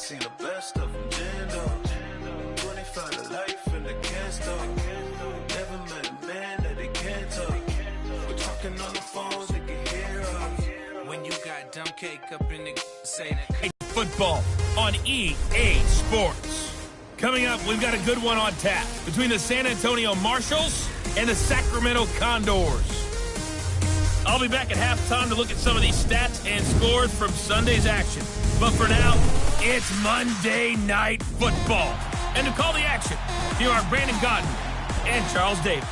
seen the best of them, Jando. 25 to life in the can't stop. Never met a man that they can't talk. We're talking on the phones, they can hear us. When you got dumb cake up in the say that. Football on EA Sports. Coming up, we've got a good one on tap between the San Antonio Marshals and the Sacramento Condors. I'll be back at halftime to look at some of these stats and scores from Sunday's action. But for now, it's Monday Night Football. And to call the action, here are Brandon Godden and Charles Davis.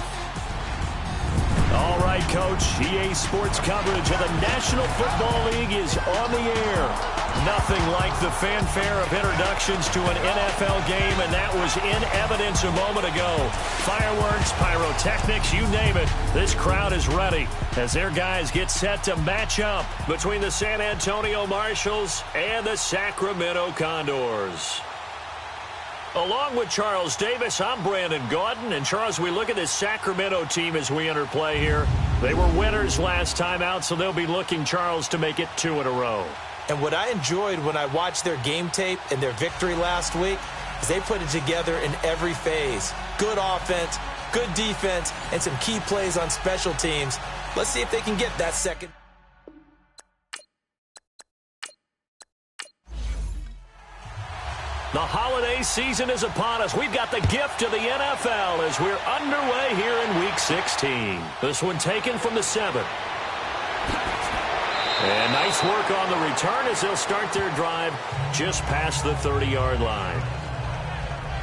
All right, Coach. EA Sports coverage of the National Football League is on the air. Nothing like the fanfare of introductions to an NFL game, and that was in evidence a moment ago. Fireworks, pyrotechnics, you name it. This crowd is ready as their guys get set to match up between the San Antonio Marshals and the Sacramento Condors. Along with Charles Davis, I'm Brandon Gaudin. And, Charles, we look at this Sacramento team as we enter play here. They were winners last time out, so they'll be looking, Charles, to make it 2 in a row. And what I enjoyed when I watched their game tape and their victory last week is they put it together in every phase. Good offense, good defense, and some key plays on special teams. Let's see if they can get that second. The holiday season is upon us. We've got the gift of the NFL as we're underway here in Week 16. This one taken from the 7. And nice work on the return as they'll start their drive just past the 30-yard line.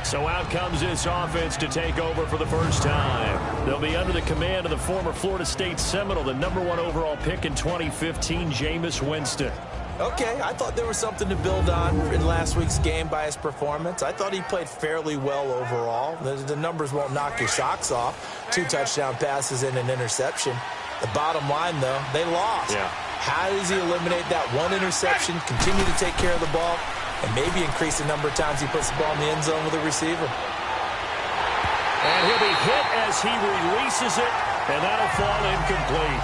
So out comes this offense to take over for the first time. They'll be under the command of the former Florida State Seminole, the #1 overall pick in 2015, Jameis Winston. Okay, I thought there was something to build on in last week's game by his performance. I thought he played fairly well overall. The numbers won't knock your socks off. 2 touchdown passes and an interception. The bottom line, though, they lost. Yeah. How does he eliminate that 1 interception, continue to take care of the ball, and maybe increase the number of times he puts the ball in the end zone with a receiver? And he'll be hit as he releases it, and that'll fall incomplete.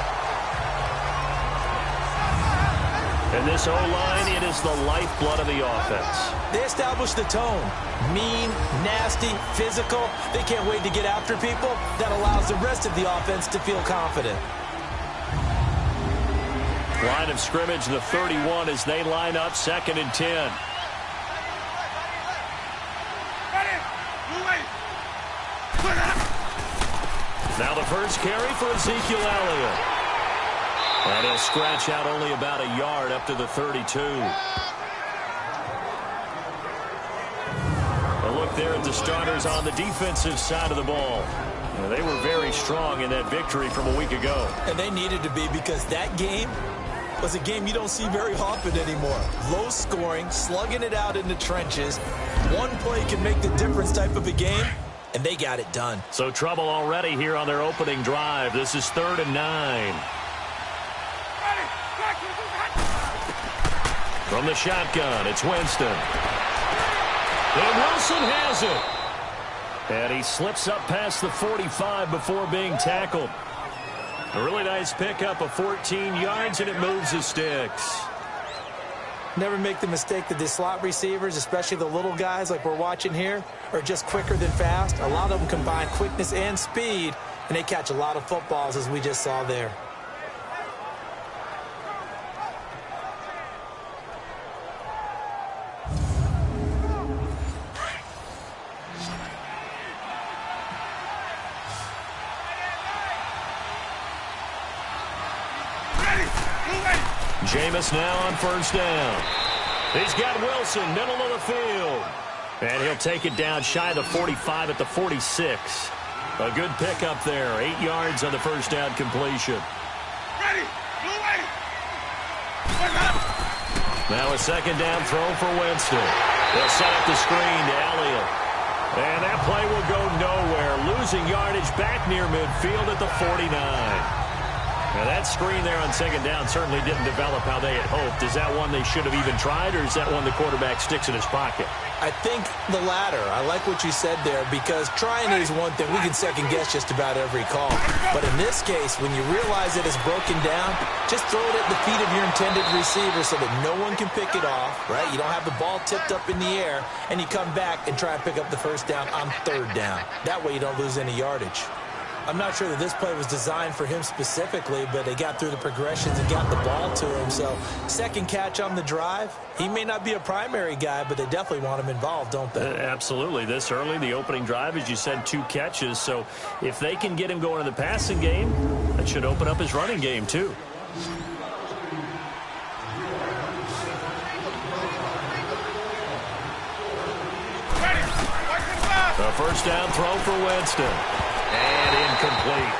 And this O-line, it is the lifeblood of the offense. They establish the tone. Mean, nasty, physical. They can't wait to get after people. That allows the rest of the offense to feel confident. Line of scrimmage, the 31, as they line up 2nd and 10. Now the first carry for Ezekiel Elliott. And he'll scratch out only about a yard up to the 32. A look there at the starters on the defensive side of the ball. They were very strong in that victory from a week ago. And they needed to be, because that game was a game you don't see very often anymore. Low scoring, slugging it out in the trenches. One play can make the difference type of a game, and they got it done. So trouble already here on their opening drive. This is 3rd and 9. From the shotgun, it's Winston. And Wilson has it. And he slips up past the 45 before being tackled. A really nice pickup of 14 yards, and it moves the sticks. Never make the mistake that the slot receivers, especially the little guys like we're watching here, are just quicker than fast. A lot of them combine quickness and speed, and they catch a lot of footballs, as we just saw there. Jameis now on 1st down. He's got Wilson, middle of the field. And he'll take it down shy of the 45 at the 46. A good pickup there. 8 yards on the 1st down completion. Now a 2nd down throw for Winston. They'll set up the screen to Elliott. And that play will go nowhere. Losing yardage back near midfield at the 49. Now that screen there on 2nd down certainly didn't develop how they had hoped. Is that one they should have even tried, or is that one the quarterback sticks in his pocket? I think the latter. I like what you said there, because trying it is one thing. We can second guess just about every call. But in this case, when you realize that it's broken down, just throw it at the feet of your intended receiver so that no one can pick it off, right? You don't have the ball tipped up in the air, and you come back and try and pick up the first down on third down. That way you don't lose any yardage. I'm not sure that this play was designed for him specifically, but they got through the progressions and got the ball to him. So second catch on the drive. He may not be a primary guy, but they definitely want him involved, don't they? Absolutely. This early, the opening drive, as you said, 2 catches. So if they can get him going in the passing game, that should open up his running game too. The first down throw for Winston. And incomplete.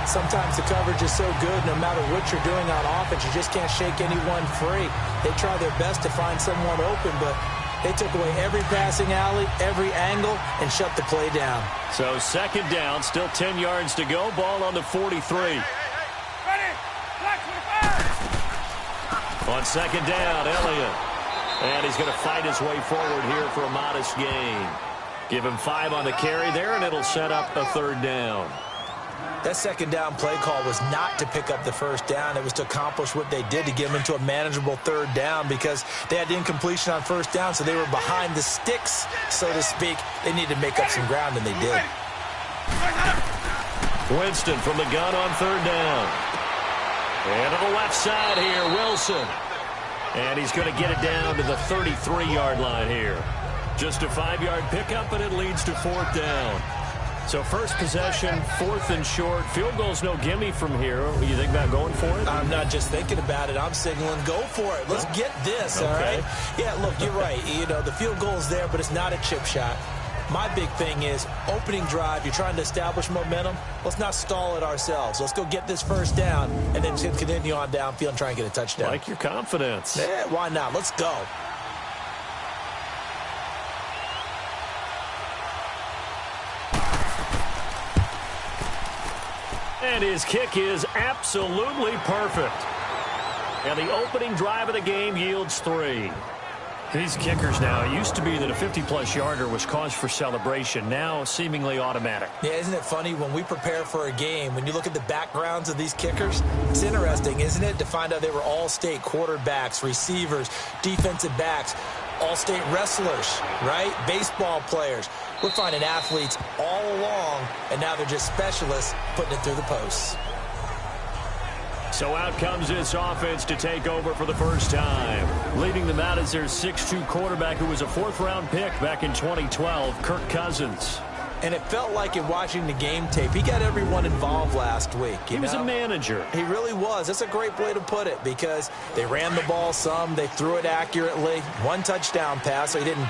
Sometimes the coverage is so good, no matter what you're doing on offense, you just can't shake anyone free. They try their best to find someone open, but they took away every passing alley, every angle, and shut the play down. So second down, still 10 yards to go. Ball on the 43. On second down, Elliott. And he's going to fight his way forward here for a modest gain. Give him 5 on the carry there, and it'll set up a third down. That second down play call was not to pick up the first down. It was to accomplish what they did, to get them into a manageable third down, because they had incompletion on first down, so they were behind the sticks, so to speak. They needed to make up some ground, and they did. Winston from the gun on third down. And to the left side here, Wilson. And he's going to get it down to the 33-yard line here. Just a 5-yard pickup, and it leads to fourth down. So first possession, 4th and short. Field goal's no gimme from here. What do you think about going for it? I'm not just thinking about it. I'm signaling, go for it. Let's get this, all right? Yeah, look, you're right. You know, the field goal's there, but it's not a chip shot. My big thing is opening drive. You're trying to establish momentum. Let's not stall it ourselves. Let's go get this first down and then continue on downfield and try and get a touchdown. Like your confidence. Yeah, why not? Let's go. And his kick is absolutely perfect. And the opening drive of the game yields 3. These kickers now, it used to be that a 50-plus yarder was cause for celebration. Now seemingly automatic. Yeah, isn't it funny when we prepare for a game, when you look at the backgrounds of these kickers, it's interesting, isn't it, to find out they were all-state quarterbacks, receivers, defensive backs, all-state wrestlers, right? Baseball players. We're finding athletes all along, and now they're just specialists putting it through the posts. So out comes this offense to take over for the first time. Leading them out is their 6'2 quarterback who was a 4th-round pick back in 2012, Kirk Cousins. And it felt like in watching the game tape, he got everyone involved last week. He was a manager. He really was. That's a great way to put it, because they ran the ball some, they threw it accurately. 1 touchdown pass, so he didn't,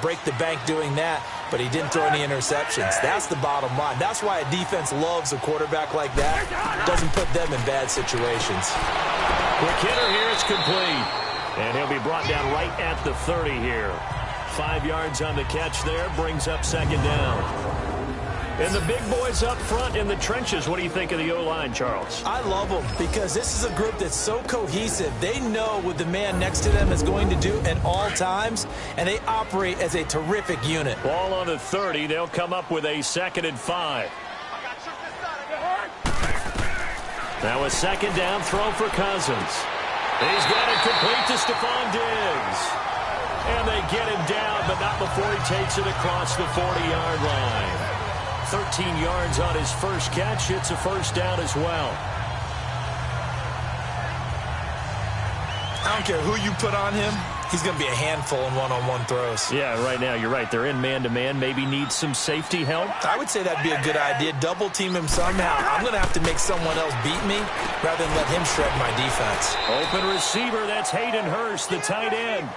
break the bank doing that, but he didn't throw any interceptions. That's the bottom line. That's why a defense loves a quarterback like that. Doesn't put them in bad situations. Quick hitter here, it's complete. And he'll be brought down right at the 30 here. 5 yards on the catch there, brings up second down. And the big boys up front in the trenches. What do you think of the O-line, Charles? I love them, because this is a group that's so cohesive. They know what the man next to them is going to do at all times, and they operate as a terrific unit. Ball on the 30. They'll come up with a 2nd and 5. Now a second down throw for Cousins. He's got it complete to Stephon Diggs. And they get him down, but not before he takes it across the 40-yard line. 13 yards on his first catch. It's a first down as well. I don't care who you put on him. He's going to be a handful in one-on-one throws. Yeah, right now, you're right. They're in man-to-man. Maybe needs some safety help. I would say that'd be a good idea. Double-team him somehow. I'm going to have to make someone else beat me rather than let him shred my defense. Open receiver, that's Hayden Hurst, the tight end.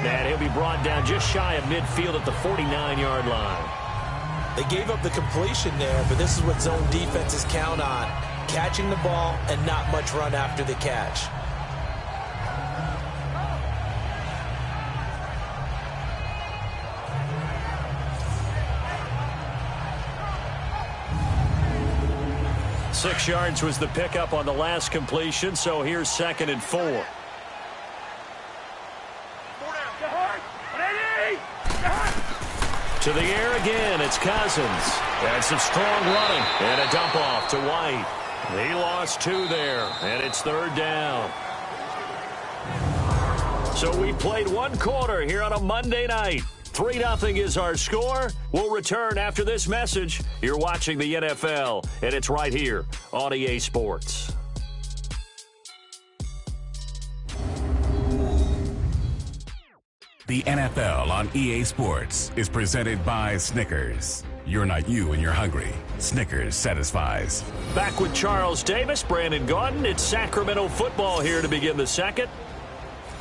And he'll be brought down just shy of midfield at the 49-yard line. They gave up the completion there, but this is what zone defenses count on. Catching the ball and not much run after the catch. Six yards was the pickup on the last completion, so here's 2nd and 4. To the air again, it's Cousins. And some strong running. And a dump off to White. He lost 2 there, and it's 3rd down. So we played 1 quarter here on a Monday night. 3-0 is our score. We'll return after this message. You're watching the NFL, and it's right here on EA Sports. The NFL on EA Sports is presented by Snickers. You're not you when you're hungry. Snickers satisfies. Back with Charles Davis, Brandon Gaudin. It's Sacramento football here to begin the second.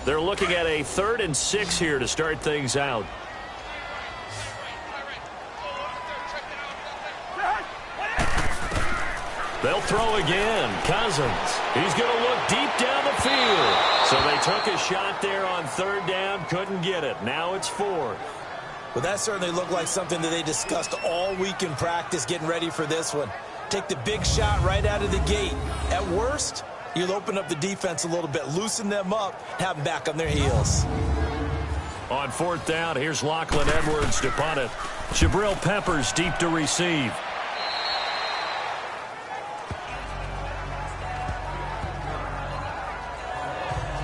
They're looking at a 3rd and 6 here to start things out. They'll throw again. Cousins. He's going to look deep down the field. So they took a shot there on 3rd down. Couldn't get it. Now it's 4th. Well, that certainly looked like something that they discussed all week in practice getting ready for this one. Take the big shot right out of the gate. At worst, you'll open up the defense a little bit, loosen them up, have them back on their heels. On 4th down, here's Lachlan Edwards to punt it. Jabril Peppers deep to receive.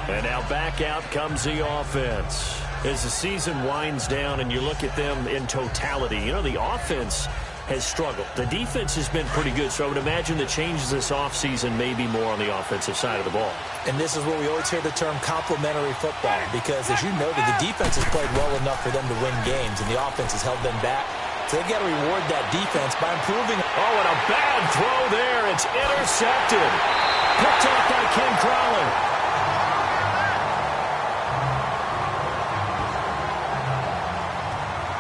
And now back out comes the offense. As the season winds down and you look at them in totality, you know, the offense has struggled. The defense has been pretty good, so I would imagine the changes this offseason may be more on the offensive side of the ball. And this is where we always hear the term complementary football, because as you noted, the defense has played well enough for them to win games, and the offense has held them back. So they've got to reward that defense by improving. Oh, and a bad throw there. It's intercepted. Picked off by Ken Crowley.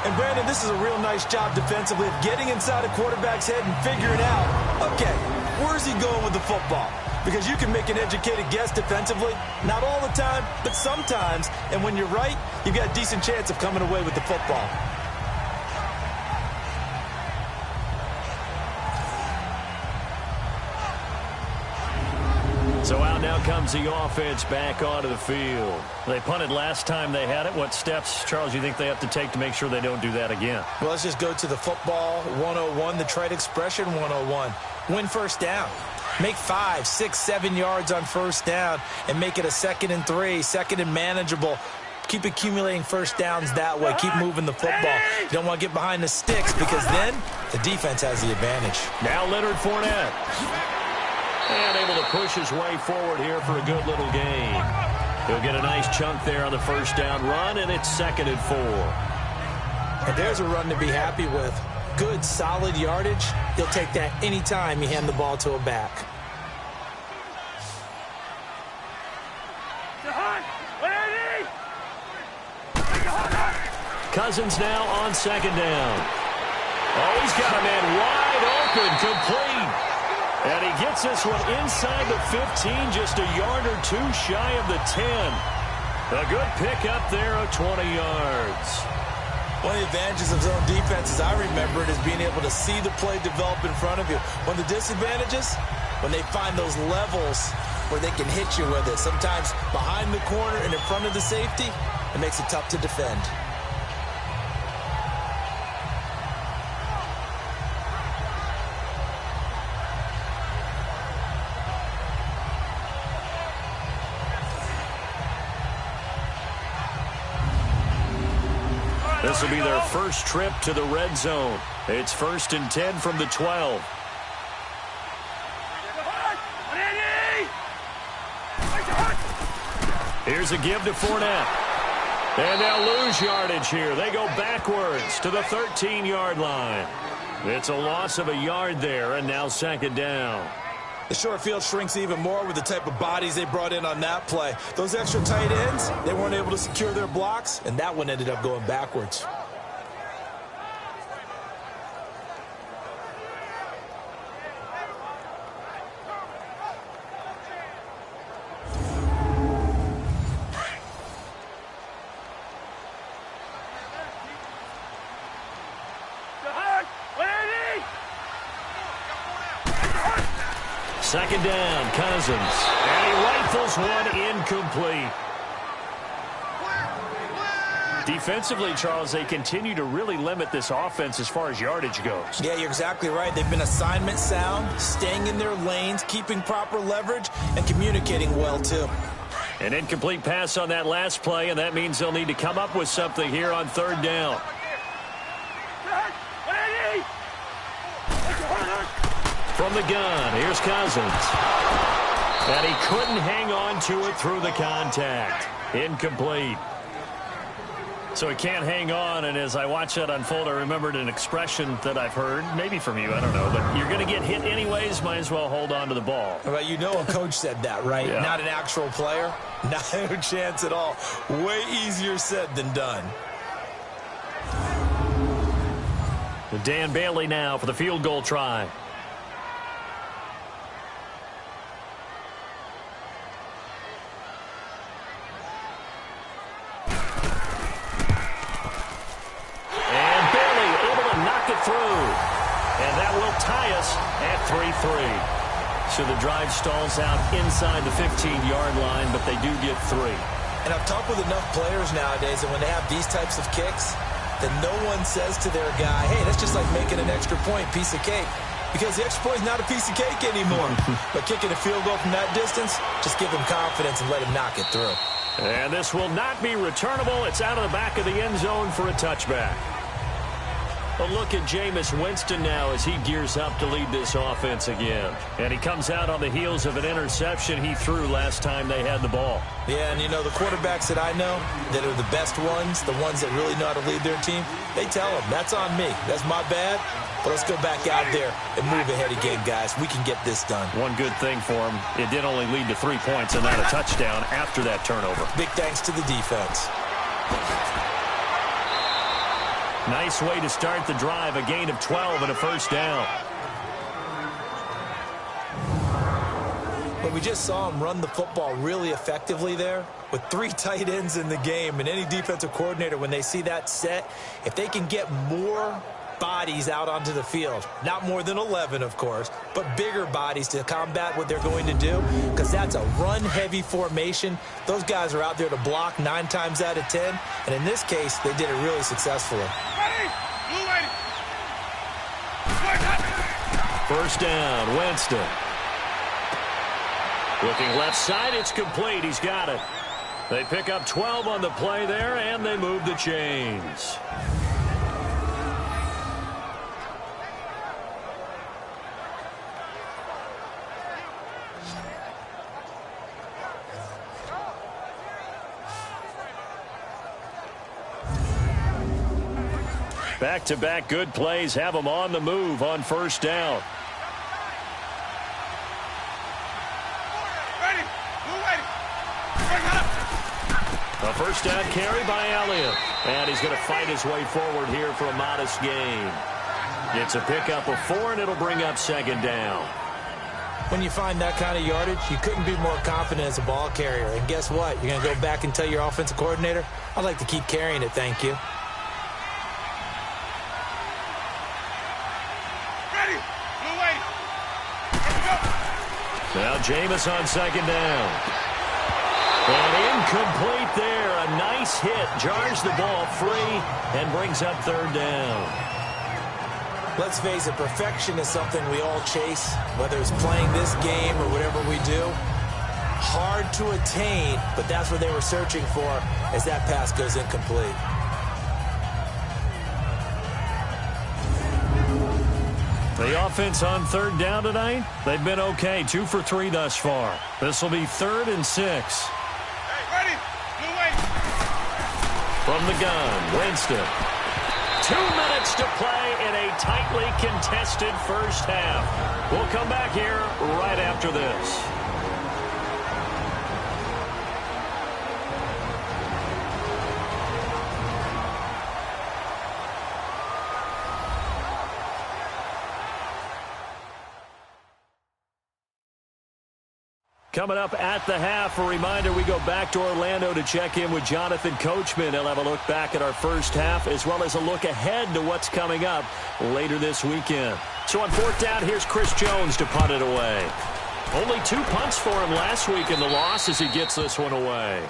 And, Brandon, this is a real nice job defensively of getting inside a quarterback's head and figuring out, okay, where's he going with the football? Because you can make an educated guess defensively, not all the time, but sometimes. And when you're right, you've got a decent chance of coming away with the football. So out now comes the offense back onto the field. They punted last time they had it. What steps, Charles, you think they have to take to make sure they don't do that again? Well, let's just go to the football 101, the trade expression 101. Win 1st down. Make 5, 6, 7 yards on 1st down and make it a 2nd and 3, 2nd and manageable. Keep accumulating 1st downs that way. Keep moving the football. You don't want to get behind the sticks because then the defense has the advantage. Now Leonard Fournette. And able to push his way forward here for a good little gain. He'll get a nice chunk there on the 1st down run, and it's 2nd and 4. And there's a run to be happy with. Good, solid yardage. He'll take that anytime you hand the ball to a back. Cousins now on 2nd down. Oh, he's got a man wide open, complete. And he gets this one inside the 15, just a yard or 2 shy of the 10. A good pickup there of 20 yards. One of the advantages of zone defense, as I remember it, is being able to see the play develop in front of you. One of the disadvantages, when they find those levels where they can hit you with it. Sometimes behind the corner and in front of the safety, it makes it tough to defend. This will be their first trip to the red zone. It's 1st and 10 from the 12. Here's a give to Fournette. And they'll lose yardage here. They go backwards to the 13-yard line. It's a loss of a yard there, and now 2nd down. The short field shrinks even more with the type of bodies they brought in on that play. Those extra tight ends, they weren't able to secure their blocks, and that one ended up going backwards. Second down, Cousins. And he rifles one incomplete. Defensively, Charles, they continue to really limit this offense as far as yardage goes. Yeah, you're exactly right. They've been assignment sound, staying in their lanes, keeping proper leverage, and communicating well, too. An incomplete pass on that last play, and that means they'll need to come up with something here on third down. From the gun, here's Cousins. And he couldn't hang on to it through the contact. Incomplete. So he can't hang on, and as I watch that unfold, I remembered an expression that I've heard, maybe from you, I don't know, but you're going to get hit anyways, might as well hold on to the ball. Well, you know a coach said that, right? Yeah. Not an actual player. No chance at all. Way easier said than done. Dan Bailey now for the field goal try. So the drive stalls out inside the 15-yard line, but they do get 3. And I've talked with enough players nowadays that when they have these types of kicks, that no one says to their guy, hey, that's just like making an extra point, piece of cake. Because the extra point is not a piece of cake anymore. But kicking a field goal from that distance, just give him confidence and let him knock it through. And this will not be returnable. It's out of the back of the end zone for a touchback. A look at Jameis Winston now as he gears up to lead this offense again. And he comes out on the heels of an interception he threw last time they had the ball. Yeah, and you know, the quarterbacks that I know that are the best ones, the ones that really know how to lead their team, they tell them, that's on me. That's my bad. But let's go back out there and move ahead again, guys. We can get this done. One good thing for him, it did only lead to 3 points and not a touchdown after that turnover. Big thanks to the defense. Nice way to start the drive, a gain of 12 and a first down. But we just saw him run the football really effectively there with 3 tight ends in the game. And any defensive coordinator, when they see that set, if they can get more bodies out onto the field, not more than 11, of course, but bigger bodies to combat what they're going to do, because that's a run-heavy formation. Those guys are out there to block 9 times out of 10, and in this case, they did it really successfully. First down, Winston. Looking left side, it's complete. He's got it. They pick up 12 on the play there, and they move the chains. Back-to-back good plays have them on the move on first down. A first down carry by Elliott. And he's going to fight his way forward here for a modest gain. It's a pickup of 4, and it'll bring up second down. When you find that kind of yardage, you couldn't be more confident as a ball carrier. And guess what? You're going to go back and tell your offensive coordinator, I'd like to keep carrying it, thank you. Now Jameis on second down. And incomplete there. A nice hit. Jars the ball free and brings up third down. Let's face it, perfection is something we all chase, whether it's playing this game or whatever we do. Hard to attain, but that's what they were searching for as that pass goes incomplete. The offense on third down tonight, they've been okay. 2 for 3 thus far. This will be 3rd and 6. Hey, ready? Blue way. From the gun, Winston. 2 minutes to play in a tightly contested first half. We'll come back here right after this. Coming up at the half, a reminder, we go back to Orlando to check in with Jonathan Coachman. He'll have a look back at our first half as well as a look ahead to what's coming up later this weekend. So on 4th down, here's Chris Jones to punt it away. Only 2 punts for him last week in the loss as he gets this one away.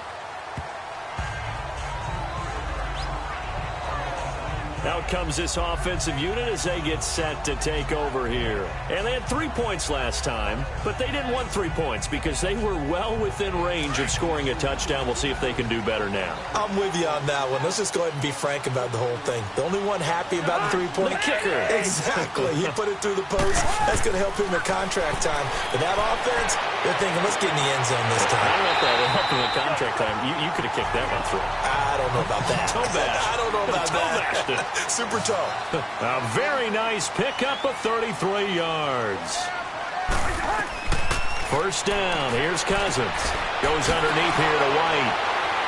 Out comes this offensive unit as they get set to take over here. And they had 3 points last time, but they didn't want 3 points because they were well within range of scoring a touchdown. We'll see if they can do better now. I'm with you on that one. Let's just go ahead and be frank about the whole thing. The only one happy about the three-point kicker. Exactly. He put it through the post. That's going to help him in contract time. But that offense, they're thinking, let's get in the end zone this time. I don't know if that would help him in contract time. You could have kicked that one through. I don't know about that. Toe bash. I don't know about that. Super toe. A very nice pickup of 33 yards. First down. Here's Cousins. Goes underneath here to White.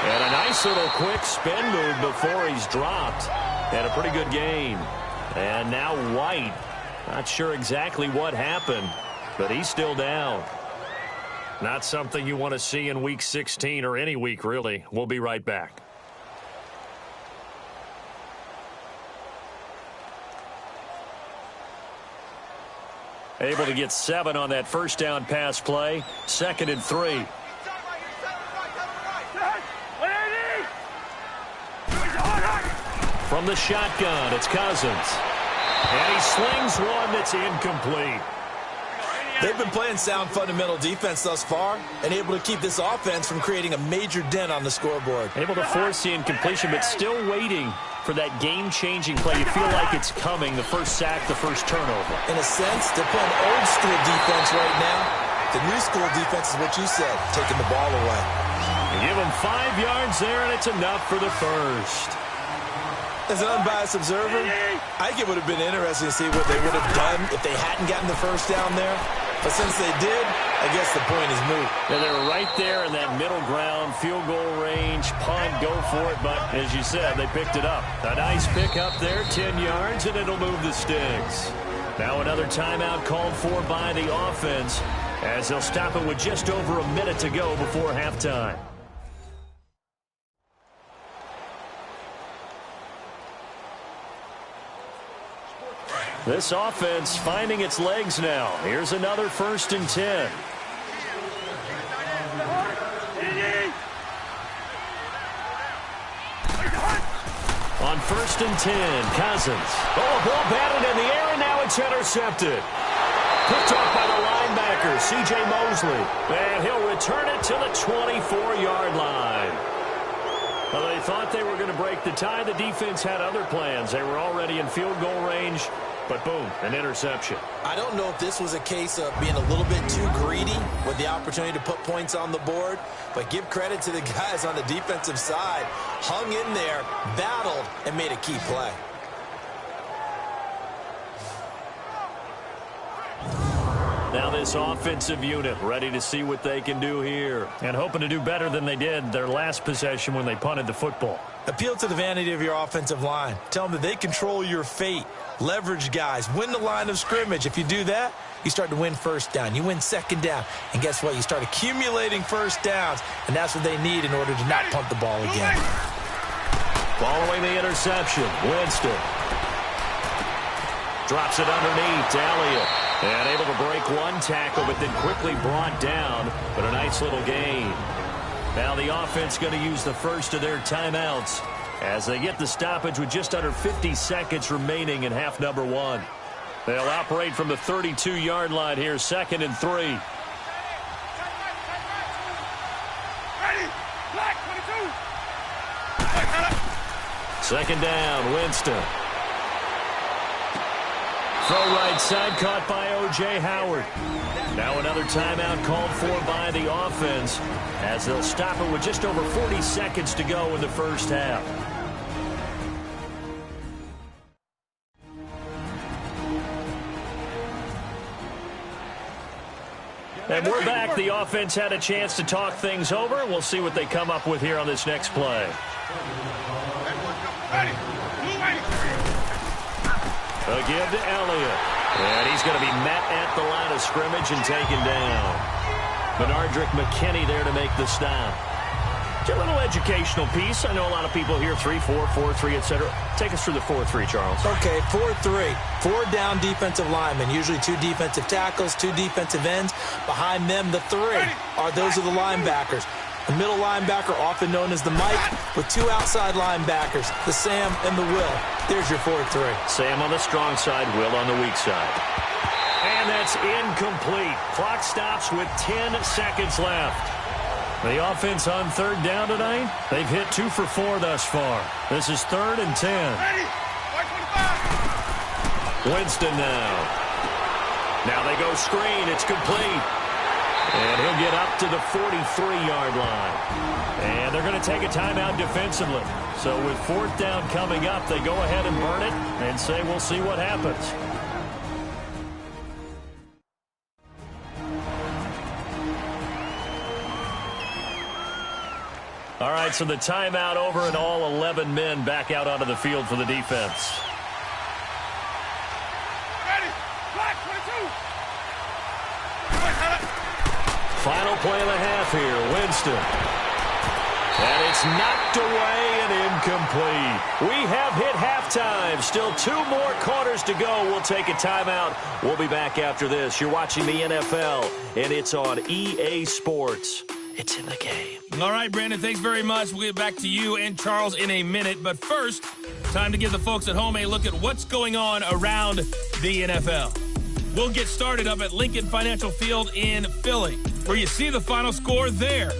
And a nice little quick spin move before he's dropped. And a pretty good gain. And now White. Not sure exactly what happened, but he's still down. Not something you want to see in Week 16 or any week, really. We'll be right back. Able to get 7 on that first down pass play. 2nd and 3. From the shotgun, it's Cousins. And he slings one that's incomplete. They've been playing sound fundamental defense thus far and able to keep this offense from creating a major dent on the scoreboard. Able to force the incompletion, but still waiting for that game-changing play. You feel like it's coming, the first sack, the first turnover. In a sense, they're playing old-school defense right now. The new-school defense is what you said, taking the ball away. You give them 5 yards there, and it's enough for the first. As an unbiased observer, I think it would have been interesting to see what they would have done if they hadn't gotten the first down there. But since they did, I guess the point is moot. Yeah, they were right there in that middle ground, field goal range, punt, go for it. But as you said, they picked it up. A nice pick up there, 10 yards, and it'll move the sticks. Now another timeout called for by the offense as they'll stop it with just over a minute to go before halftime. This offense finding its legs now. Here's another 1st and 10. On 1st and 10, Cousins. Oh, a ball batted in the air, and now it's intercepted. Picked off by the linebacker, C.J. Mosley. And he'll return it to the 24-yard line. Well, they thought they were going to break the tie. The defense had other plans. They were already in field goal range. But boom, an interception. I don't know if this was a case of being a little bit too greedy with the opportunity to put points on the board, but give credit to the guys on the defensive side. Hung in there, battled, and made a key play. Now this offensive unit ready to see what they can do here. And hoping to do better than they did their last possession when they punted the football. Appeal to the vanity of your offensive line. Tell them that they control your fate. Leverage guys. Win the line of scrimmage. If you do that, you start to win first down. You win second down. And guess what? You start accumulating first downs. And that's what they need in order to not punt the ball again. Following the interception, Winston. Drops it underneath to Elliott. And able to break one tackle, but then quickly brought down. But a nice little gain. Now the offense going to use the first of their timeouts as they get the stoppage with just under 50 seconds remaining in half number 1. They'll operate from the 32-yard line here, 2nd and 3. Ready, black 22. 2nd down, Winston. Throw right side, caught by O.J. Howard. Now another timeout called for by the offense as they'll stop it with just over 40 seconds to go in the first half. And we're back. The offense had a chance to talk things over. We'll see what they come up with here on this next play. Ready, blue waiting. A give to Elliott. And he's going to be met at the line of scrimmage and taken down. Benardrick McKinney there to make the stop. It's a little educational piece. I know a lot of people here, 3-4, 4-3, etc. Take us through the 4-3, Charles. Okay, 4-3. 4 down defensive linemen, usually 2 defensive tackles, 2 defensive ends. Behind them, the 3 are those of the linebackers. A middle linebacker, often known as the Mike, with two outside linebackers, the Sam and the Will. There's your 4-3. Sam on the strong side, Will on the weak side. And that's incomplete. Clock stops with 10 seconds left. The offense on third down tonight, they've hit 2 for 4 thus far. This is 3rd and 10. Ready. 525. Winston now. Now they go screen. It's complete. And he'll get up to the 43-yard line. And they're going to take a timeout defensively. So with 4th down coming up, they go ahead and burn it and say we'll see what happens. All right, so the timeout over and all 11 men back out onto the field for the defense. Ready. Black 22. Final play of the half here, Winston. And it's knocked away and incomplete. We have hit halftime. Still 2 more quarters to go. We'll take a timeout. We'll be back after this. You're watching the NFL, and it's on EA Sports. It's in the game. All right, Brandon, thanks very much. We'll get back to you and Charles in a minute. But first, time to give the folks at home a look at what's going on around the NFL. We'll get started up at Lincoln Financial Field in Philly, where you see the final score there.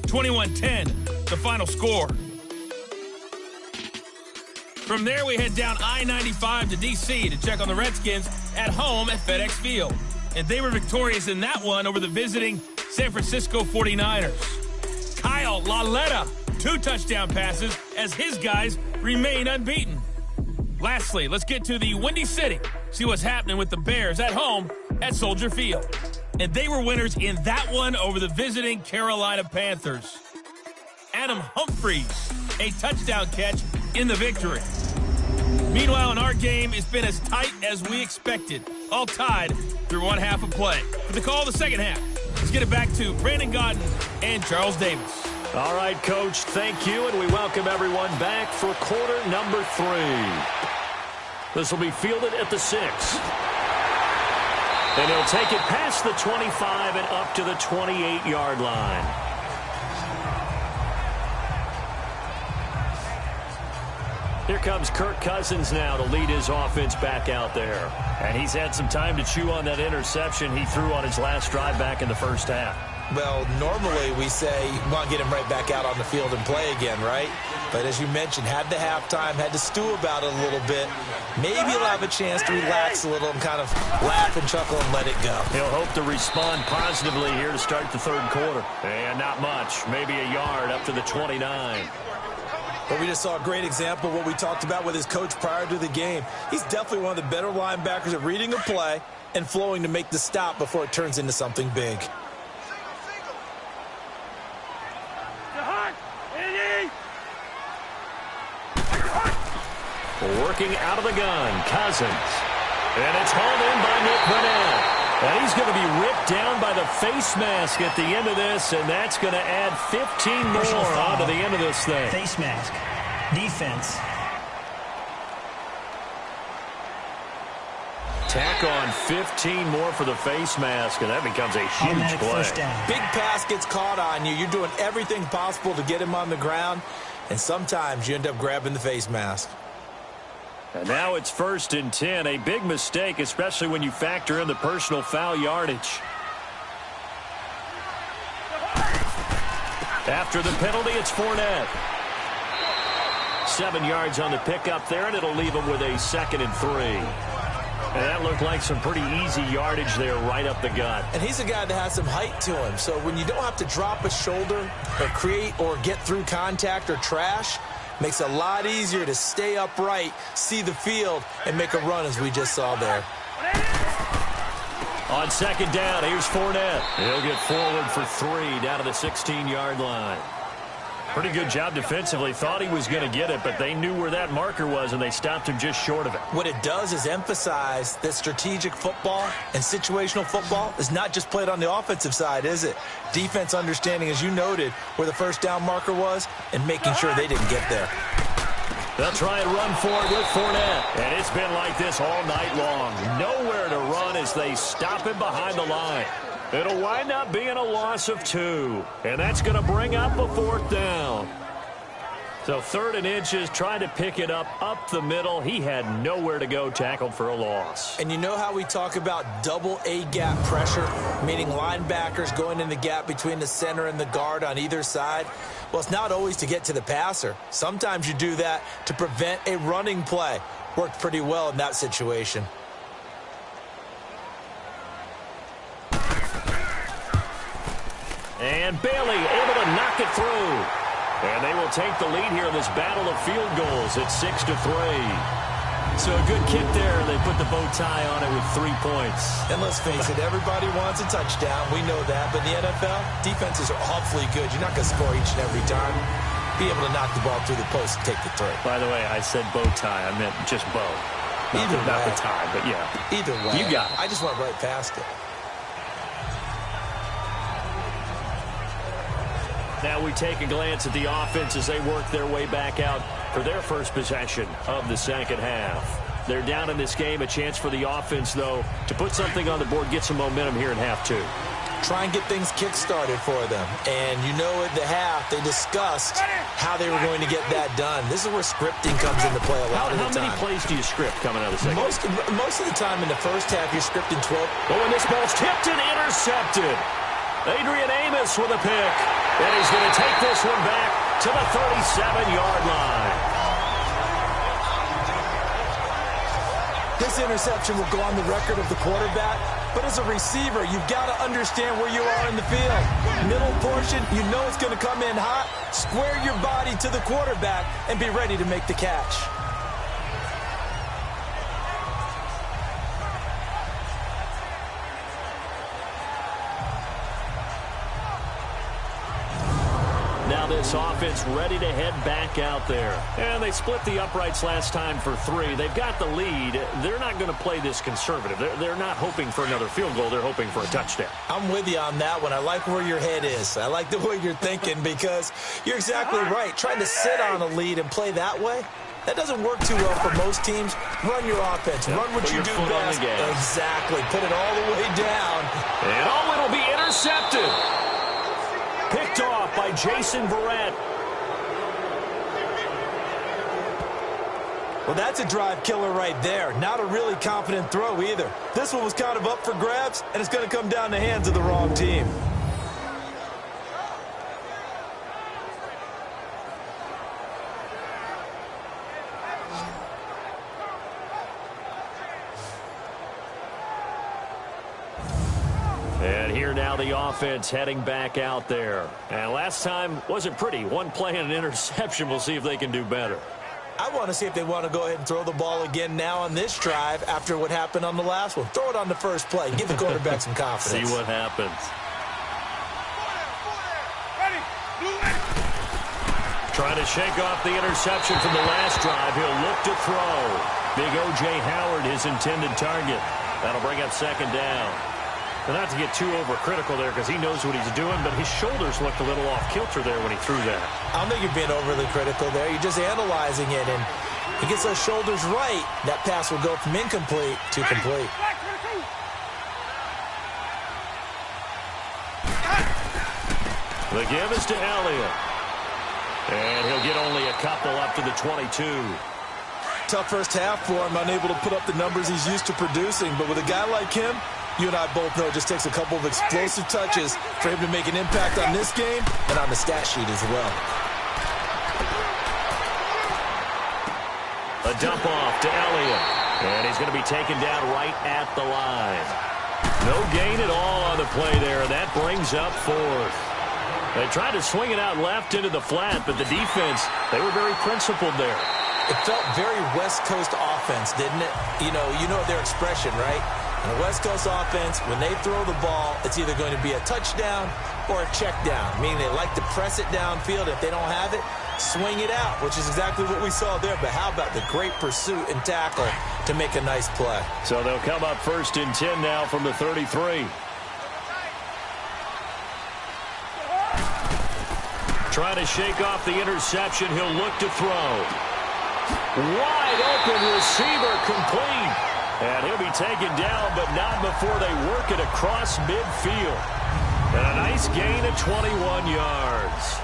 21-10, the final score. From there, we head down I-95 to D.C. to check on the Redskins at home at FedEx Field. And they were victorious in that one over the visiting San Francisco 49ers. Kyle Lauletta, 2 touchdown passes as his guys remain unbeaten. Lastly, let's get to the Windy City, see what's happening with the Bears at home at Soldier Field. And they were winners in that one over the visiting Carolina Panthers. Adam Humphries, a touchdown catch in the victory. Meanwhile, in our game, it's been as tight as we expected, all tied through one half of play. For the call of the second half, let's get it back to Brandon Gaudin and Charles Davis. All right, Coach, thank you, and we welcome everyone back for quarter number 3. This will be fielded at the 6. And he'll take it past the 25 and up to the 28-yard line. Here comes Kirk Cousins now to lead his offense back out there. And he's had some time to chew on that interception he threw on his last drive back in the first half. Well, normally we say you want to get him right back out on the field and play again, right? But as you mentioned, had the halftime, had to stew about it a little bit. Maybe he'll have a chance to relax a little and kind of laugh and chuckle and let it go. He'll hope to respond positively here to start the third quarter. And not much, maybe a yard up to the 29. But we just saw a great example of what we talked about with his coach prior to the game. He's definitely one of the better linebackers at reading a play and flowing to make the stop before it turns into something big. Working out of the gun, Cousins. And it's hauled in by Nick Burnett. And he's going to be ripped down by the face mask at the end of this, and that's going to add 15 more onto the end of this thing. Face mask. Defense. Tack on 15 more for the face mask, and that becomes a huge play. Big pass gets caught on you. You're doing everything possible to get him on the ground, and sometimes you end up grabbing the face mask. And now it's 1st and 10. A big mistake, especially when you factor in the personal foul yardage. After the penalty, it's Fournette. 7 yards on the pickup there, and it'll leave him with a 2nd and 3. And that looked like some pretty easy yardage there right up the gut. And he's a guy that has some height to him. So when you don't have to drop a shoulder or create or get through contact or trash, makes it a lot easier to stay upright, see the field, and make a run as we just saw there. On 2nd down, here's Fournette. He'll get forward for 3 down to the 16-yard line. Pretty good job defensively. Thought he was going to get it, but they knew where that marker was, and they stopped him just short of it. What it does is emphasize that strategic football and situational football is not just played on the offensive side, is it? Defense understanding, as you noted, where the first down marker was and making sure they didn't get there. They'll try and run forward with Fournette. And it's been like this all night long. Nowhere to run as they stop him behind the line. It'll wind up being a loss of 2. And that's going to bring up a 4th down. So 3rd and inches, trying to pick it up the middle. He had nowhere to go, tackled for a loss. And you know how we talk about double A-gap pressure, meaning linebackers going in the gap between the center and the guard on either side? Well, it's not always to get to the passer. Sometimes you do that to prevent a running play. Worked pretty well in that situation. And Bailey able to knock it through. And they will take the lead here in this battle of field goals at 6-3. So a good kick there. They put the bow tie on it with 3 points. And let's face it, everybody wants a touchdown. We know that. But in the NFL, defenses are awfully good. You're not going to score each and every time. Be able to knock the ball through the post and take the throw. By the way, I said bow tie. I meant just bow. Not the tie, but yeah. Either way. You got it. I just went right past it. Now we take a glance at the offense as they work their way back out for their first possession of the second half. They're down in this game. A chance for the offense, though, to put something on the board, get some momentum here in half 2. Try and get things kick-started for them. And you know at the half, they discussed how they were going to get that done. This is where scripting comes into play a lot of the time. How many plays do you script coming out of the second? Most of the time in the first half, you're scripting 12. Oh, and this ball's tipped and intercepted. Adrian Amos with a pick. And he's going to take this one back to the 37-yard line. This interception will go on the record of the quarterback, but as a receiver, you've got to understand where you are in the field. Middle portion, you know it's going to come in hot. Square your body to the quarterback and be ready to make the catch. This offense ready to head back out there. And they split the uprights last time for 3. They've got the lead. They're not going to play this conservative. They're not hoping for another field goal. They're hoping for a touchdown. I'm with you on that one. I like where your head is. I like the way you're thinking because you're exactly right. Trying to sit on a lead and play that way, that doesn't work too well for most teams. Run your offense. Run what you do best. Exactly. Put it all the way down. And it'll be intercepted. Picked off by Jason Verrett. Well, that's a drive killer right there. Not a really confident throw either. This one was kind of up for grabs, and it's going to come down the hands of the wrong team. And here now the offense heading back out there. And last time wasn't pretty. One play and an interception. We'll see if they can do better. I want to see if they want to go ahead and throw the ball again now on this drive after what happened on the last one. Throw it on the first play. Give the quarterback some confidence. See what happens. Trying to shake off the interception from the last drive. He'll look to throw. Big O.J. Howard, his intended target. That'll bring up second down. And not to get too overcritical there because he knows what he's doing, but his shoulders looked a little off kilter there when he threw that. I don't think you're being overly critical there. You're just analyzing it, and he gets those shoulders right. That pass will go from incomplete to complete. The give is to Elliott. And he'll get only a couple up to the 22. Tough first half for him, unable to put up the numbers he's used to producing. But with a guy like him, you and I both know it just takes a couple of explosive touches for him to make an impact on this game and on the stat sheet as well. A dump off to Elliott. And he's going to be taken down right at the line. No gain at all on the play there. And that brings up 4th. They tried to swing it out left into the flat, but the defense, they were very principled there. It felt very West Coast offense, didn't it? You know their expression, right? In a West Coast offense, when they throw the ball, it's either going to be a touchdown or a check down, meaning they like to press it downfield. If they don't have it, swing it out, which is exactly what we saw there. But how about the great pursuit and tackle to make a nice play? So they'll come up 1st and 10 now from the 33. Trying to shake off the interception. He'll look to throw. Wide open receiver complete. And he'll be taken down, but not before they work it across midfield. And a nice gain of 21 yards.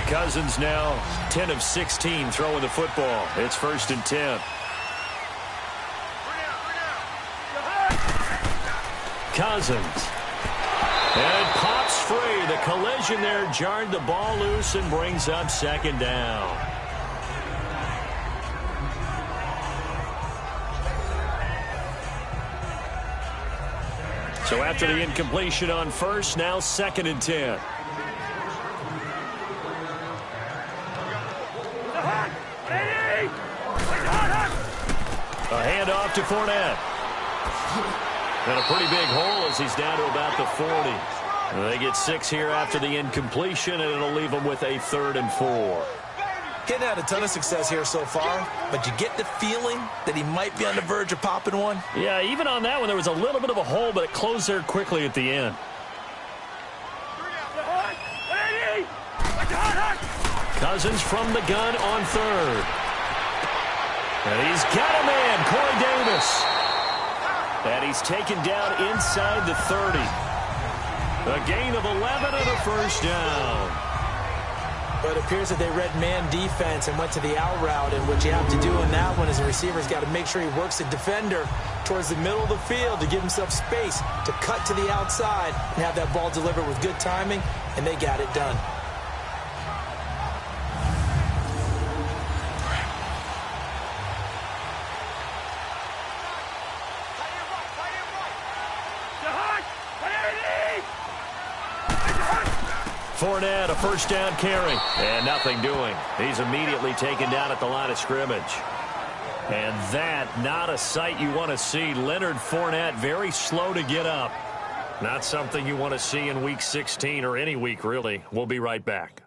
Cousins now 10 of 16 throwing the football. It's 1st and 10. Cousins. And it pops free. The collision there jarred the ball loose and brings up 2nd down. So after the incompletion on 1st, now 2nd and 10. A handoff to Fournette. And a pretty big hole as he's down to about the 40. They get 6 here after the incompletion, and it'll leave them with a 3rd and 4. Getting had a ton of success here so far, but you get the feeling that he might be on the verge of popping one. Yeah, even on that one, there was a little bit of a hole, but it closed there quickly at the end. Cousins from the gun on 3rd. And he's got a man, Corey Davis. And he's taken down inside the 30. A gain of 11 and a 1st down. But it appears that they read man defense and went to the out route, and what you have to do in that one is the receiver's got to make sure he works the defender towards the middle of the field to give himself space to cut to the outside and have that ball delivered with good timing, and they got it done. Fournette, a 1st down carry. And nothing doing. He's immediately taken down at the line of scrimmage. And that, not a sight you want to see. Leonard Fournette, very slow to get up. Not something you want to see in Week 16 or any week, really. We'll be right back.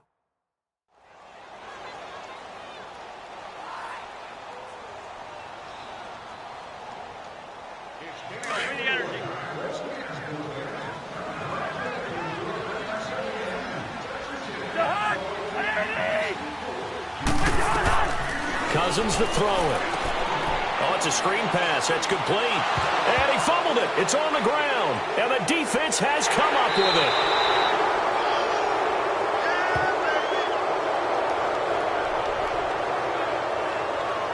Cousins to throw it. Oh, it's a screen pass. That's complete. And he fumbled it. It's on the ground. And the defense has come up with it.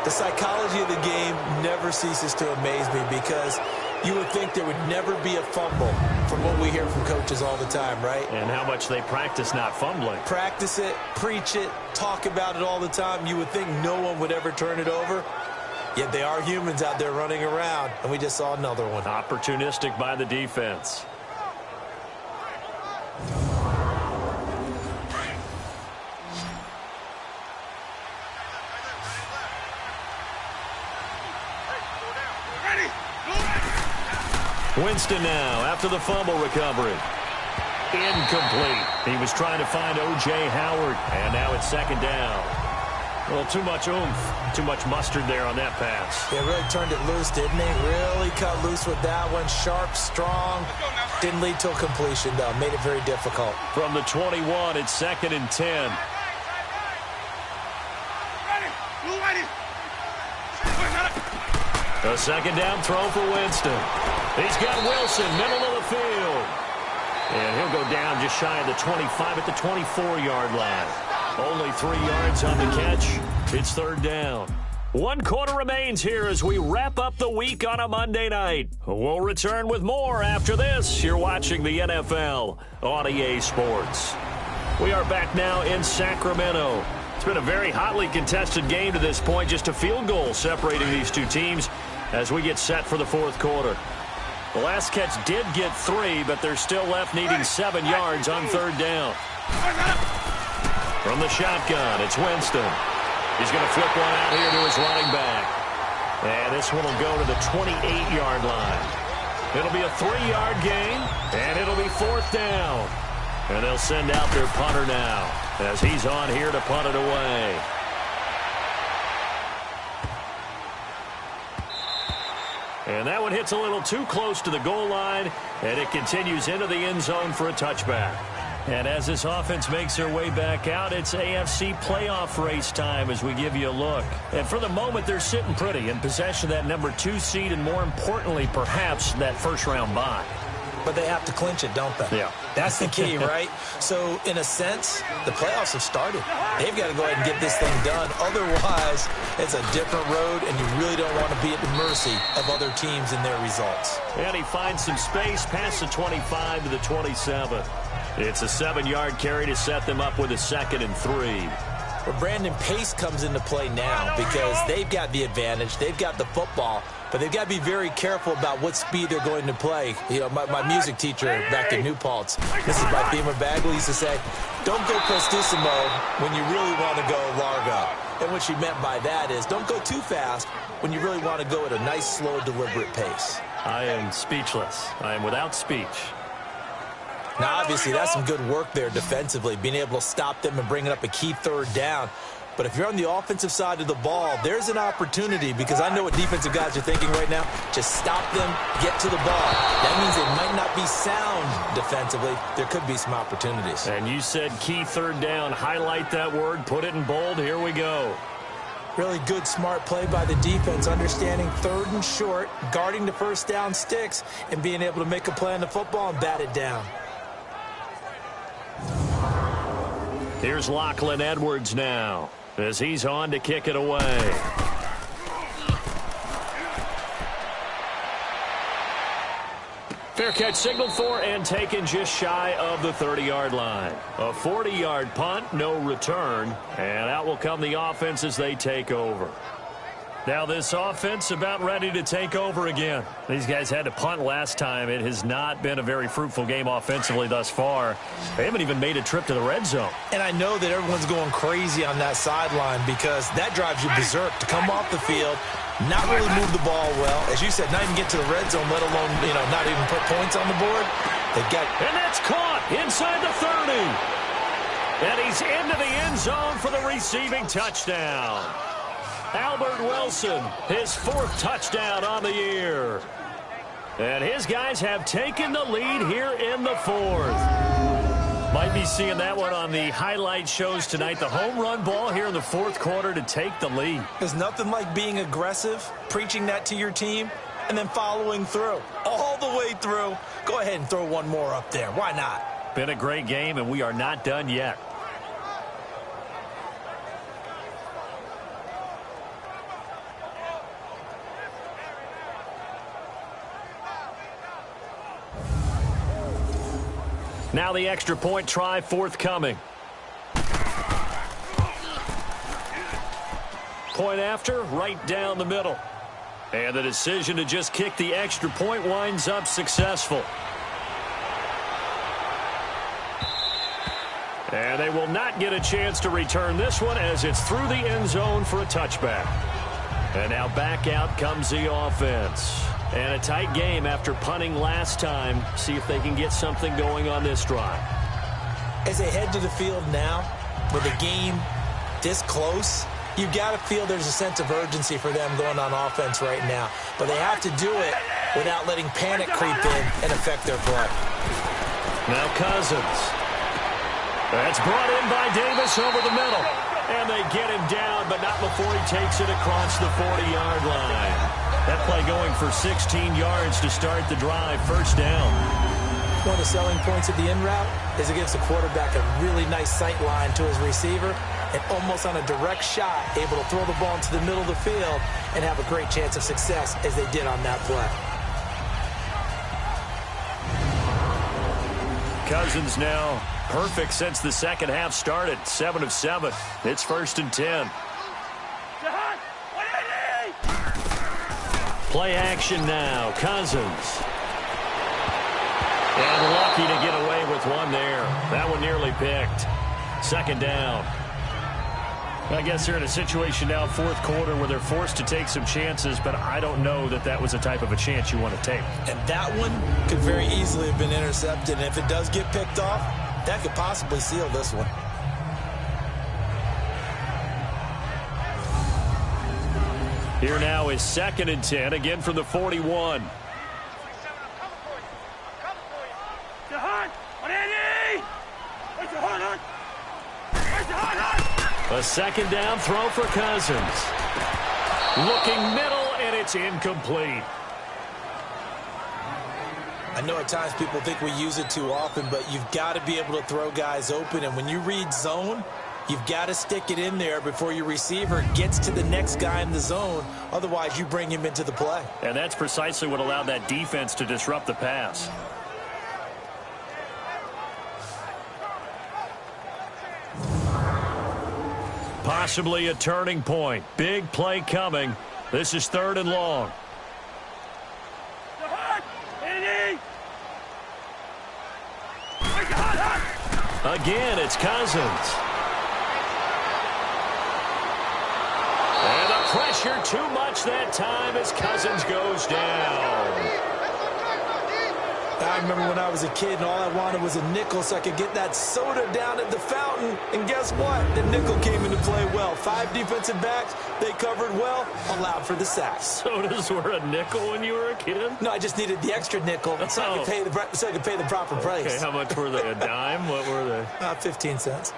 The psychology of the game never ceases to amaze me, because you would think there would never be a fumble from what we hear from coaches all the time, right? And how much they practice not fumbling. Practice it, preach it, talk about it all the time. You would think no one would ever turn it over. Yet they are humans out there running around, and we just saw another one. Opportunistic by the defense. Winston now after the fumble recovery. Incomplete. He was trying to find O.J. Howard, and now it's 2nd down. Well, too much oomph, too much mustard there on that pass. They really turned it loose, didn't they? Really cut loose with that one. Sharp, strong. Didn't lead to a completion, though. Made it very difficult. From the 21, it's 2nd and 10. A 2nd down throw for Winston. He's got Wilson, middle of the field. And he'll go down just shy of the 25 at the 24-yard line. Only 3 yards on the catch. It's 3rd down. 1 quarter remains here as we wrap up the week on a Monday night. We'll return with more after this. You're watching the NFL on EA Sports. We are back now in Sacramento. It's been a very hotly contested game to this point. Just a field goal separating these two teams as we get set for the 4th quarter. The last catch did get 3, but they're still left needing 7 yards on 3rd down. From the shotgun, it's Winston. He's going to flip one out here to his running back. And this one will go to the 28-yard line. It'll be a 3-yard gain, and it'll be 4th down. And they'll send out their punter now as he's on here to punt it away. And that one hits a little too close to the goal line, and it continues into the end zone for a touchback. And as this offense makes their way back out, it's AFC playoff race time as we give you a look. And for the moment, they're sitting pretty in possession of that number 2 seed and, more importantly, perhaps that first-round bye. But they have to clinch it, don't they? Yeah. That's the key, right? So, in a sense, the playoffs have started. They've got to go ahead and get this thing done. Otherwise, it's a different road, and you really don't want to be at the mercy of other teams and their results. And he finds some space past the 25 to the 27. It's a 7-yard carry to set them up with a 2nd and 3. But Brandon, pace comes into play now because they've got the advantage. They've got the football, but they've got to be very careful about what speed they're going to play. You know, my music teacher back in New Paltz, Mrs. Bythema Bagley, used to say, don't go prestissimo when you really want to go largo. And what she meant by that is don't go too fast when you really want to go at a nice, slow, deliberate pace. I am speechless. I am without speech. Now, obviously, that's some good work there defensively, being able to stop them and bringing up a key 3rd down. But if you're on the offensive side of the ball, there's an opportunity, because I know what defensive guys are thinking right now. Just stop them, get to the ball. That means they might not be sound defensively. There could be some opportunities. And you said key 3rd down. Highlight that word. Put it in bold. Here we go. Really good, smart play by the defense, understanding 3rd and short, guarding the first down sticks, and being able to make a play on the football and bat it down. Here's Lachlan Edwards now as he's on to kick it away. Fair catch signaled for and taken just shy of the 30-yard line. A 40-yard punt, no return, and out will come the offense as they take over. Now this offense about ready to take over again. These guys had to punt last time. It has not been a very fruitful game offensively thus far. They haven't even made a trip to the red zone. And I know that everyone's going crazy on that sideline because that drives you berserk to come off the field, not really move the ball well. As you said, not even get to the red zone, let alone, not even put points on the board. They've got... And that's caught inside the 30. And he's into the end zone for the receiving touchdown. Albert Wilson, his 4th touchdown on the year. And his guys have taken the lead here in the 4th. Might be seeing that one on the highlight shows tonight. The home run ball here in the 4th quarter to take the lead. There's nothing like being aggressive, preaching that to your team, and then following through. All the way through. Go ahead and throw one more up there. Why not? Been a great game, and we are not done yet. Now the extra point try forthcoming. Point after, right down the middle. And the decision to just kick the extra point winds up successful. And they will not get a chance to return this one as it's through the end zone for a touchback. And now back out comes the offense. And a tight game after punting last time. See if they can get something going on this drive. As they head to the field now, with a game this close, you've got to feel there's a sense of urgency for them going on offense right now. But they have to do it without letting panic creep in and affect their play. Now Cousins. That's brought in by Davis over the middle. And they get him down, but not before he takes it across the 40-yard line. That play going for 16 yards to start the drive. First down. One of the selling points of the in route is it gives the quarterback a really nice sight line to his receiver and almost on a direct shot able to throw the ball into the middle of the field and have a great chance of success as they did on that play. Cousins now perfect since the second half started. 7 of 7. It's 1st and 10. Play action now. Cousins. And lucky to get away with one there. That one nearly picked. 2nd down. I guess they're in a situation now, 4th quarter, where they're forced to take some chances, but I don't know that that was the type of a chance you want to take. And that one could very easily have been intercepted. And if it does get picked off, that could possibly seal this one. Here now is 2nd and 10, again from the 41. A 2nd down throw for Cousins. Looking middle, and it's incomplete. I know at times people think we use it too often, but you've got to be able to throw guys open. And when you read zone, you've got to stick it in there before your receiver gets to the next guy in the zone. Otherwise, you bring him into the play. And that's precisely what allowed that defense to disrupt the pass. Possibly a turning point. Big play coming. This is 3rd and long. Again, it's Cousins. And the pressure too much that time as Cousins goes down. I remember when I was a kid and all I wanted was a nickel so I could get that soda down at the fountain. And guess what? The nickel came into play well. 5 defensive backs, they covered well, allowed for the sacks. Sodas were a nickel when you were a kid? No, I just needed the extra nickel so I could pay the proper price. Okay, how much were they? A dime? What were they? 15 cents.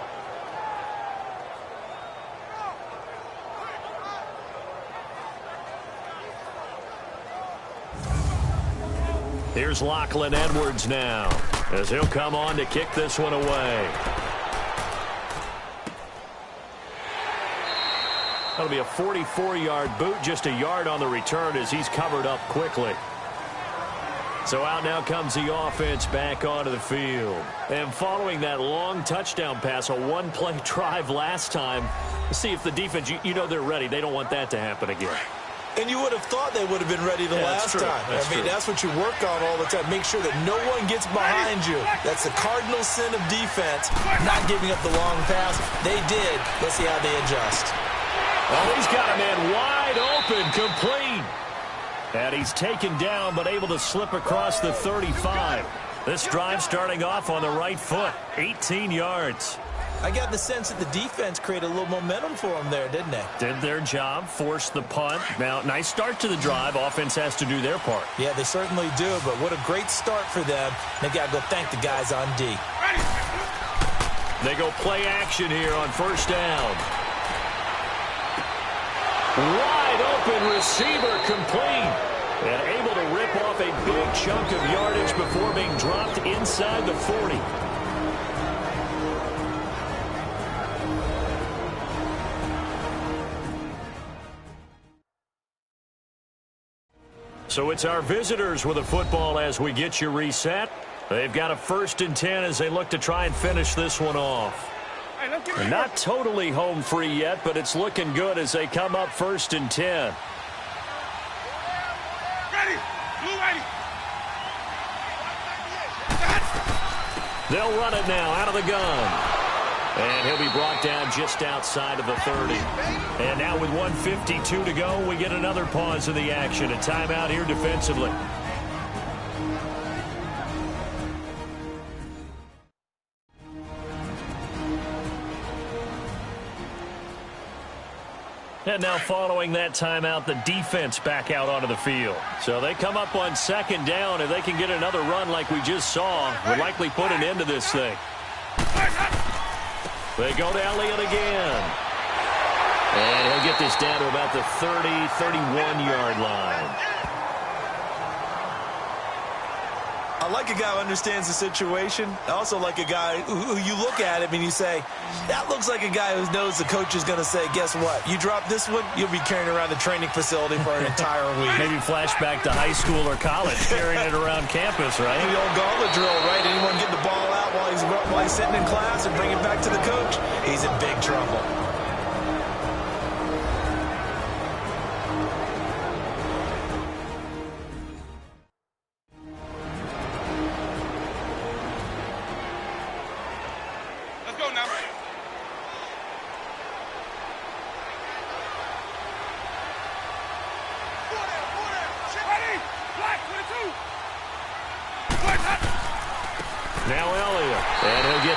Here's Lachlan Edwards now, as he'll come on to kick this one away. That'll be a 44-yard boot, just a yard on the return as he's covered up quickly. So out now comes the offense back onto the field. And following that long touchdown pass, a one-play drive last time, let's see if the defense, you know they're ready. They don't want that to happen again. And you would have thought they would have been ready the last time. That's what you work on all the time. Make sure that no one gets behind you. That's the cardinal sin of defense, not giving up the long pass. They did. Let's see how they adjust. Oh, he's got a man wide open, complete. And he's taken down, but able to slip across the 35. This drive starting off on the right foot, 18 yards. I got the sense that the defense created a little momentum for them there, didn't they? Did their job, forced the punt. Now, nice start to the drive. Offense has to do their part. Yeah, they certainly do, but what a great start for them. They got to go thank the guys on D. They go play action here on 1st down. Wide open receiver complete. And able to rip off a big chunk of yardage before being dropped inside the 40. So it's our visitors with a football as we get you reset. They've got a 1st and 10 as they look to try and finish this one off. They're not totally home free yet, but it's looking good as they come up 1st and 10. They'll run it now out of the gun. And he'll be brought down just outside of the 30. And now with 1:52 to go, we get another pause in the action. A timeout here defensively. And now following that timeout, the defense back out onto the field. So they come up on 2nd down. If they can get another run like we just saw, will likely put an end to this thing. They go to Elliott again. And he'll get this down to about the 30, 31-yard line. I like a guy who understands the situation. I also like a guy who you look at him and you say, that looks like a guy who knows the coach is going to say, guess what? You drop this one, you'll be carrying around the training facility for an entire week. Maybe flashback to high school or college, carrying it around campus, right? The old gauntlet drill, right? Anyone get the ball out while he's sitting in class and bring it back to the coach? He's in big trouble.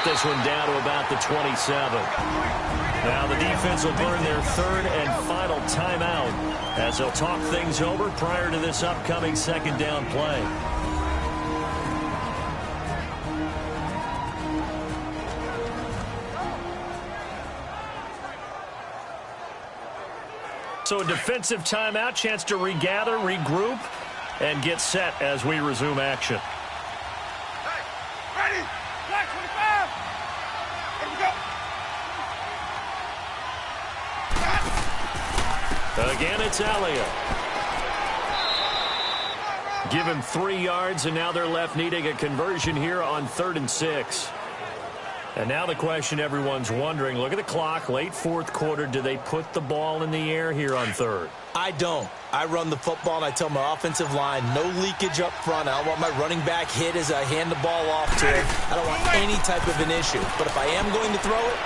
this one down to about the 27. Now the defense will burn their third and final timeout as they'll talk things over prior to this upcoming second down play. So a defensive timeout, chance to regather, regroup, and get set as we resume action. Hey, ready? Black 25. Here we go. Again, it's Elliott. Give him 3 yards, and now they're left needing a conversion here on 3rd and 6. And now the question everyone's wondering, look at the clock, late fourth quarter, do they put the ball in the air here on 3rd? I don't. I run the football, and I tell my offensive line, no leakage up front. I don't want my running back hit as I hand the ball off to him. I don't want any type of an issue. But if I am going to throw it,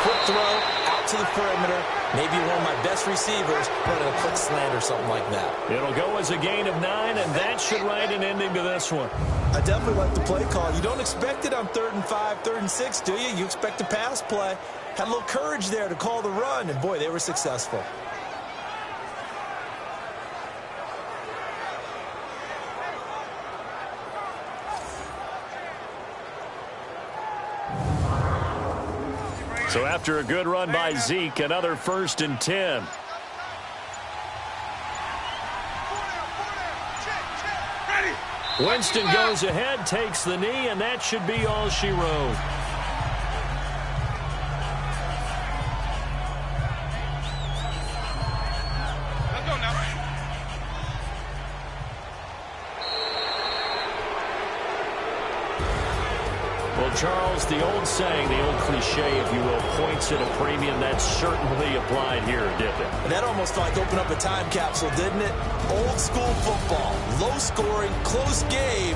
quick throw, out to the perimeter, maybe one of my best receivers running a quick slant or something like that. It'll go as a gain of 9, and that should write an ending to this one. I definitely like the play call. You don't expect it on 3rd and 5, 3rd and 6, do you? You expect a pass play. Had a little courage there to call the run, and boy, they were successful. So after a good run by Zeke, another 1st and 10. Winston goes ahead, takes the knee, and that should be all she wrote. Let's go now. Well, Charles, the old saying, the old cliche, if you will, points at a premium, that certainly applied here, didn't it? And that almost like opened up a time capsule, didn't it? Old school football, low scoring, close game.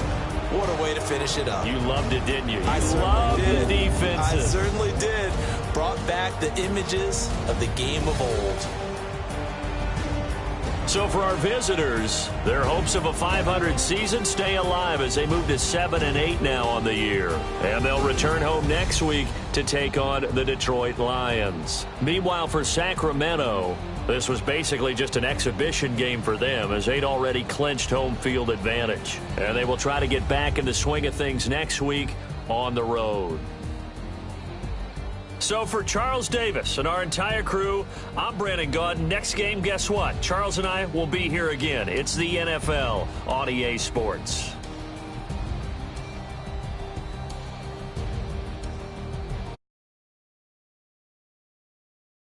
What a way to finish it up. You loved it, didn't you? I You loved did. the defenses. I certainly did. Brought back the images of the game of old. So for our visitors, their hopes of a 500 season stay alive as they move to 7-8 now on the year. And they'll return home next week to take on the Detroit Lions. Meanwhile, for Sacramento, this was basically just an exhibition game for them as they'd already clinched home field advantage. And they will try to get back in the swing of things next week on the road. So for Charles Davis and our entire crew, I'm Brandon Gaudin. Next game, guess what? Charles and I will be here again. It's the NFL on EA Sports.